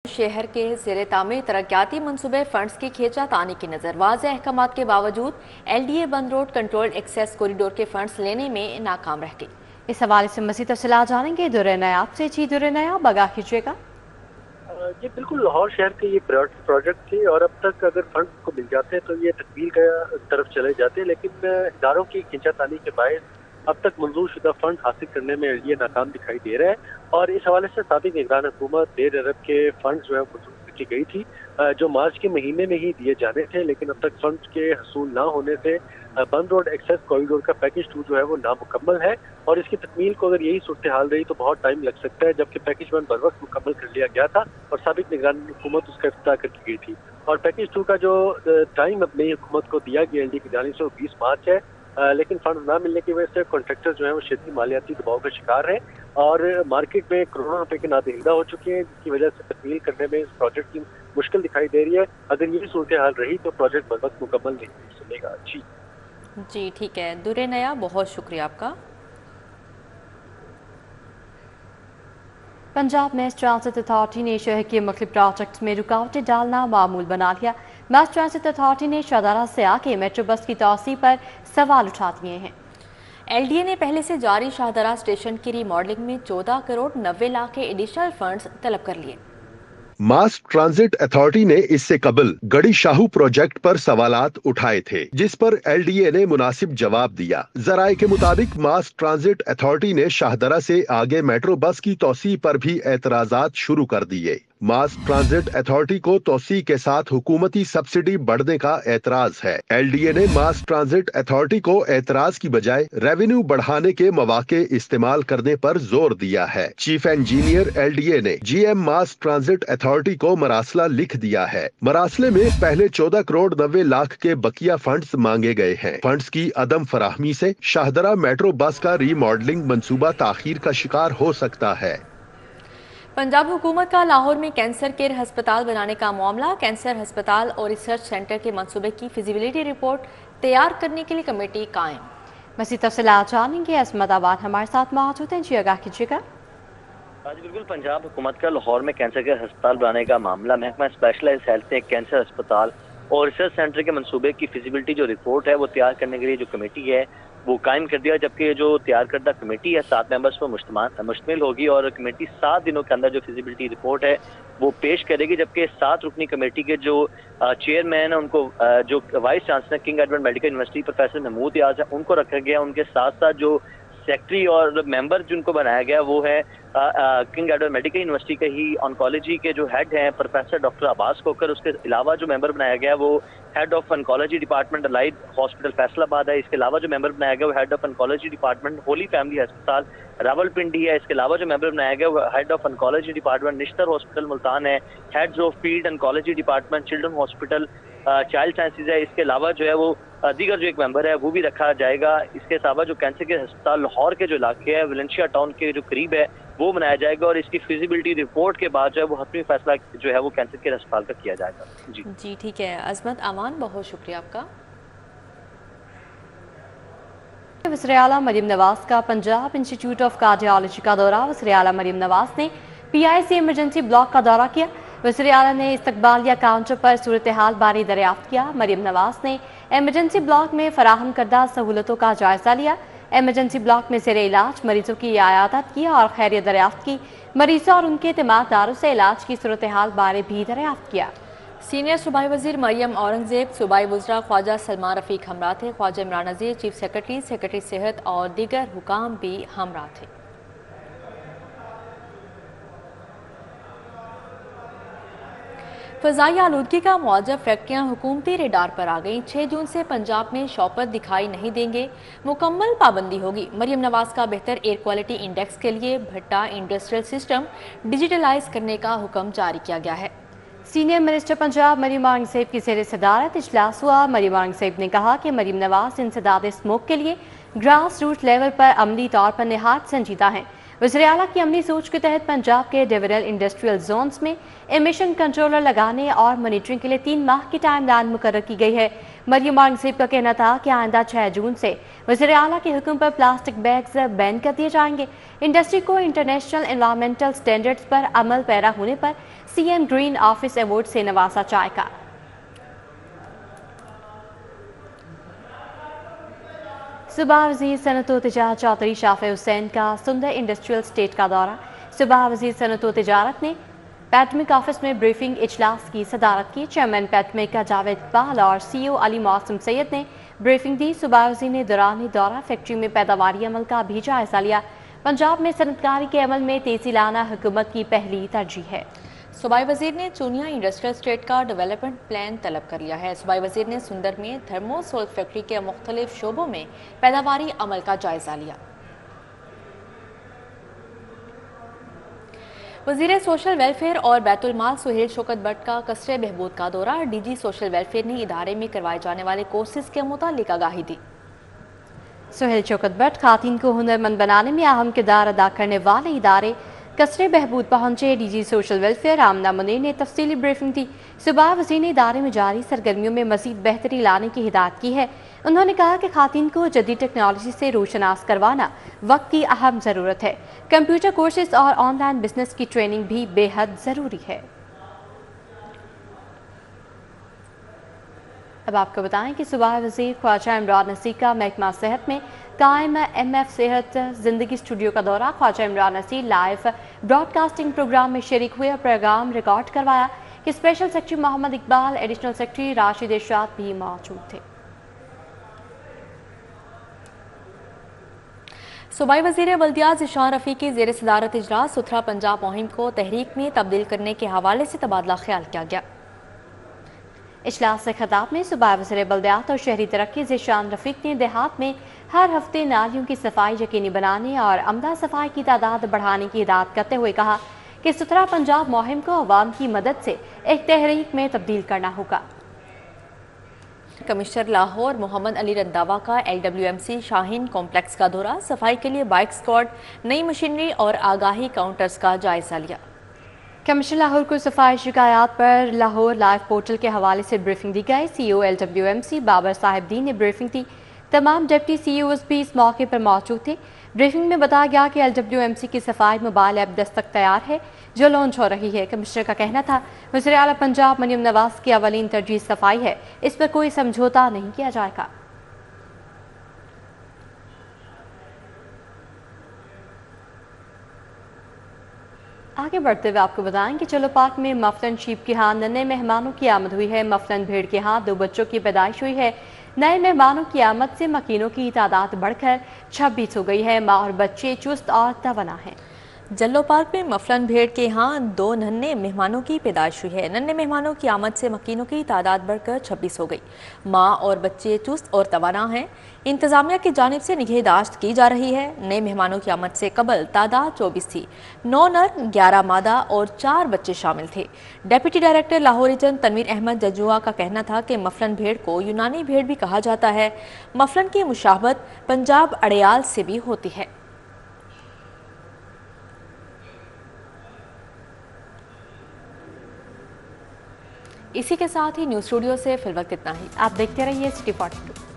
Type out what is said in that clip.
शहर के ज़ेर तामीर तरक्याती मनसूबे फंड्स की खींचातानी की नज़र वाज़ेह अहकामात के बावजूद LDA बंद रोड कंट्रोल्ड एक्सेस कॉरिडोर के फंड्स लेने में नाकाम रह गई। इस हवाले से मज़ीद तफसीलात जानेंगे दुर्रे नयाब से। जी दुर्रे नयाब, आगाह कीजिएगा। ये बिल्कुल लाहौर शहर के ये प्रोजेक्ट थे और अब तक अगर फंड को मिल जाते हैं तो ये तकमील का तरफ चले जाते हैं, लेकिन इदारों की खींचातानी के बायस अब तक मंजूर शुदा फंड हासिल करने में ये नाकाम दिखाई दे रहा है। और इस हवाले से साबिक निगरान हुकूमत 1.5 अरब के फंड जो है मंजूर की गई थी, जो मार्च के महीने में ही दिए जाने थे, लेकिन अब तक फंड के हसूल ना होने से बंद रोड एक्सेस कॉरिडोर का पैकेज 2 जो है वो नामुकम्मल है और इसकी तकमील को अगर यही सूरत हाल रही तो बहुत टाइम लग सकता है, जबकि पैकेज 1 बर वक्त मुकम्मल कर लिया गया था और साबिक निगरान हुकूमत उसका इफ्तिताह करके गई थी। और पैकेज 2 का जो टाइम अब नई हुकूमत को दिया गया LD की जानिब से वो 20 मार्च है, लेकिन फंड ना मिलने की वजह से कॉन्ट्रैक्टर जो है वो शदीद मालियाती दबाव का शिकार है और मार्केट में करोड़ों रुपए के नादहिंदा हो चुके हैं, जिसकी वजह से तकमील करने में इस प्रोजेक्ट की मुश्किल दिखाई दे रही है। अगर ये सूरत हाल रही तो प्रोजेक्ट बर वक्त मुकम्मल नहीं हो सकेगा। जी ठीक है दुर्रे नया, बहुत शुक्रिया आपका। पंजाब मैस ट्रांसिट अथॉरिटी ने शहर के मुख्तलिफ प्रोजेक्ट्स में रुकावटें डालना मामूल बना लिया। मैस ट्रांसिट अथॉरिटी ने शाहदरा से आके मेट्रो बस की तौसी पर सवाल उठा दिए हैं। LDA ने पहले से जारी शाहदरा स्टेशन की रीमॉडलिंग में 14 करोड़ 90 लाख के एडिशनल फंड्स तलब कर लिए। मास ट्रांजिट अथॉरिटी ने इससे कबल गड़ी शाहू प्रोजेक्ट पर सवालात उठाए थे, जिस पर LDA ने मुनासिब जवाब दिया। जराये के मुताबिक मास ट्रांजिट अथॉरिटी ने शाहदरा से आगे मेट्रो बस की तौसी पर भी एतराजात शुरू कर दिए। मास ट्रांजिट अथॉरिटी को तौसी के साथ हुकूमती सब्सिडी बढ़ने का एतराज है। LDA ने मास ट्रांजिट अथॉरिटी को एतराज की बजाय रेवेन्यू बढ़ाने के मौके इस्तेमाल करने पर जोर दिया है। चीफ इंजीनियर LDA ने GM मास ट्रांजिट अथॉरिटी को मरासला लिख दिया है। मरासले में पहले 14 करोड़ 90 लाख के बकिया फंड्स मांगे गए हैं। फंड्स की अदम फराहमी से शाहदरा मेट्रो बस का रीमॉडलिंग मंसूबा ताखीर का शिकार हो सकता है। पंजाब हुकूमत का लाहौर में कैंसर केयर अस्पताल बनाने का मामला। कैंसर अस्पताल और रिसर्च सेंटर के मंसूबे की फिजिबिलिटी रिपोर्ट तैयार करने के लिए कमेटी कायम। मज़ीद तफसीलात जानेंगे। असमत आबाद हमारे साथ मौजूद हैं। जी आगाह कीजिएगा। जी बिल्कुल, पंजाब हुकूमत का लाहौर में कैंसर केयर अस्पताल बनाने का मामला महकमा स्पेशलाइज्ड हेल्थ ने कैंसर अस्पताल और रिसर्च सेंटर के मंसूबे की फिजिबिलिटी जो रिपोर्ट है वो तैयार करने के लिए जो कमेटी है वो कायम कर दिया, जबकि ये जो तैयार करदा कमेटी है 7 मेंबर्स पर मुश्तमिल होगी और कमेटी 7 दिनों के अंदर जो फिजिबिलिटी रिपोर्ट है वो पेश करेगी। जबकि 7 रुकनी कमेटी के जो चेयरमैन है उनको जो vice chancellor King Edward Medical University professor Mahmood Ayaz है उनको रखा गया। उनके साथ साथ जो सेक्रेटरी और मेंबर जिनको बनाया गया वो है किंग एडवर्ड मेडिकल यूनिवर्सिटी के ही ऑन्कोलॉजी के जो हेड हैं प्रोफेसर डॉक्टर अब्बास कोकर। उसके अलावा जो मेंबर बनाया गया वो head of oncology department allied hospital Faisalabad है। इसके अलावा जो मेंबर बनाया गया वो head of oncology department Holi family अस्पताल रावलपिंडी है। इसके अलावा जो मेंबर बनाया गया वो head of oncology department Nishtar hospital Multan है। Heads of field oncology department children hospital child sciences है। इसके अलावा जो है वो दीगर जो एक मेंबर है वो भी रखा जाएगा। इसके अलावा जो कैंसर के अस्पताल लाहौर के जो इलाके है वलेंशिया टाउन के जो करीब है वो बनाया जाएगा और इसकी फिजिबिलिटी रिपोर्ट के बाद जो है वो हतमी फैसला जो है वो कैंसर केयर अस्पताल का किया जाएगा। जी ठीक है अजमत अमान, बहुत शुक्रिया आपका। वज़ीर आला मरीम नवाज का पंजाब इंस्टीट्यूट ऑफ कार्डियोलॉजी का दौरा। वज़ीर आला मरीम नवाज ने PIC इमरजेंसी ब्लॉक का दौरा किया। वज़ीर आला ने इस्तकबालिया काउंटर पर सूरत हाल बारे दरियाफ्त किया। मरीम नवाज ने इमरजेंसी ब्लॉक में फराहम करदा सहूलतों का जायजा लिया। इमरजेंसी ब्लॉक में ज़ेरे इलाज मरीजों की आयादत की और खैरियत दरियाफ्त की। मरीजों और उनके तिमादारों से इलाज की सूरत हाल बारे भी दरियाफ्त किया। सीनियर सूबाई वजीर मरियम औरंगजेब, सूबाई वज़रा ख्वाजा सलमान रफ़ीक हमरा थे। Khwaja Imran Nazir, chief secretary, secretary सेहत और दीगर हुकाम भी हमरा थे। फ़ज़ाई आलूदगी का मुआवजा फैक्ट्रियाँ हुकूमती रेडार पर आ गईं। 6 जून से पंजाब में शॉपर दिखाई नहीं देंगे, मुकम्मल पाबंदी होगी। मरियम नवाज का बेहतर एयर क्वालिटी इंडेक्स के लिए भट्टा इंडस्ट्रियल सिस्टम डिजिटलाइज करने का हुक्म जारी किया गया है। सीनियर मिनिस्टर पंजाब मरियम औरंगजेब की ज़ेर सदारत इजलास हुआ। मरियम औरंगजेब ने कहा कि मरियम नवाज इंसदाद स्मोक के लिए ग्रास रूट लेवल पर अमली तौर पर निहायत संजीदा हैं। वज़ीर आला की अमली सोच के तहत पंजाब के डेवरल इंडस्ट्रियल जोन्स में एमिशन कंट्रोलर लगाने और मॉनिटरिंग के लिए 3 माह की टाइमलाइन मुकर्रर की गई है। मरियम औरंगजेब का कहना था कि आइंदा 6 जून से वज़ीर आला के हुक्म पर प्लास्टिक बैग्स बैन कर दिए जाएंगे। इंडस्ट्री को इंटरनेशनल एनवायरमेंटल स्टैंडर्ड्स पर अमल पैरा होने पर CM ग्रीन ऑफिस अवार्ड से नवाजा जाएगा। सूबा वज़ीर सनअत व तिजारत चौधरी शाफिर हुसैन का सुंदर इंडस्ट्रियल स्टेट का दौरा। सूबा वज़ीर सनअत व तिजारत ने पैटमिक ऑफिस में ब्रीफिंग इजलास की सदारत की। चेयरमैन पैटमिक का जावेद इकबाल और CEO अली मौसम सैयद ने ब्रीफिंग दी। सूबा वज़ीर ने दौरान दौरा फैक्ट्री में पैदावारी अमल का भी जायजा लिया। पंजाब में सनअतकारी के अमल में तेजी लाना हुकूमत की पहली तरजीह है। सूबाई वजीर ने चूनिया इंडस्ट्रियल स्टेट का डेवलपमेंट प्लान तलब कर लिया है। सूबाई वजीर ने सुंदर में थर्मोसोल फैक्ट्री के मुख्तलिफ शोबों में पैदावारी अमल का जायजा लिया। वजीर सोशल वेलफेयर और बैतुल माल सुहेल शौकत भट्ट का कसरे बहबूद का दौरा। DG सोशल वेलफेयर ने इदारे में करवाए जाने वाले कोर्सेज के मुतालिक आगाही दी। सुहेल शौकत भट्ट खातिन को हुनरमंद बनाने में अहम किरदार अदा करने वाले इदारे कसरे बहबूद पहुंचे। DG सोशल वेलफेयर आमना मुनीर ने तफसीली ब्रीफिंग दी। सूबा वज़ीर ने इदारे में जारी सरगर्मियों में मजीद बेहतरी लाने की हिदायत की है। उन्होंने कहा कि खातिन को जदीद टेक्नोलॉजी से रोशनास करवाना वक्त की अहम ज़रूरत है। कंप्यूटर कोर्सेज और ऑनलाइन बिजनेस की ट्रेनिंग भी बेहद ज़रूरी है। अब आपको बताएं कि सूबा वज़ीर ख्वाजा इमरान नसीर का महकमा सेहत में कायम MF सेहत जिंदगी स्टूडियो का दौरा। Khawaja Imran Naseer live broadcasting program में शरीक हुए और प्रोग्राम रिकॉर्ड करवाया कि special secretary Muhammad Iqbal, additional secretary Rashid Irshad भी मौजूद थे। सूबाई वज़ीर बल्दियात ज़ीशान रफ़ी की ज़ेर सदारत इजलास सुथरा पंजाब मुहिम को तहरीक में तब्दील करने के हवाले से तबादला ख्याल किया गया। इजलास से खिताब में सूबा वज़ीर बल्दियात और शहरी तरक्की ज़ीशान रफ़ीक ने देहात में हर हफ्ते नालियों की सफाई यकीनी बनाने और अमदा सफाई की तादाद बढ़ाने की हिदायत करते हुए कहा कि सुथरा पंजाब मुहिम को अवाम की मदद से एक तहरीक में तब्दील करना होगा। कमिश्नर लाहौर मोहम्मद अली रंधावा का LWMC शाहीन कॉम्प्लेक्स का दौरा। सफाई के लिए बाइक स्क्वाड, नई मशीनरी और आगाही काउंटर्स का जायजा लिया। कमिश्नर लाहौर को सफाई शिकायत पर लाहौर लाइव पोर्टल के हवाले से ब्रीफिंग दी गई। CEO LWMC बाबर साहिबदीन ने ब्रीफिंग दी। तमाम डिप्टी CEOs भी इस मौके पर मौजूद थे। ब्रीफिंग में बताया गया कि LWMC की सफाई मोबाइल ऐप दस्तक तैयार है जो लॉन्च हो रही है। कमिश्नर का कहना था वज़ीर आला पंजाब मरियम नवाज की अवलीन तरजीह सफाई है, इस पर कोई समझौता नहीं किया जाएगा। आगे बढ़ते हुए आपको बताएं कि चलो पार्क में मफलन शीप के यहाँ नए मेहमानों की आमद हुई है। मफलन भेड़ के यहाँ 2 बच्चों की पैदाइश हुई है। नए मेहमानों की आमद से मकीनों की तादाद बढ़कर 26 हो गई है। माँ और बच्चे चुस्त और तवाना हैं। जल्लो पार्क में मफलन भेड़ के यहाँ 2 नन्हे मेहमानों की पैदाइश हुई है। नन्हे मेहमानों की आमद से मकीनों की तादाद बढ़कर 26 हो गई। माँ और बच्चे चुस्त और तवाना हैं। इंतजामिया की जानिब से निगहदाश्त की जा रही है। नए मेहमानों की आमद से कबल तादाद 24 थी। 9 नर, 11 मादा और 4 बच्चे शामिल थे। Deputy director Lahore region Tanveer Ahmed जजुआ का कहना था कि मफलन भेड़ को यूनानी भेड़ भी कहा जाता है। मफलन की मुशाबत पंजाब अड़याल से भी होती है। इसी के साथ ही न्यूज़ स्टूडियो से फिलवक्त इतना ही। आप देखते रहिए City 42।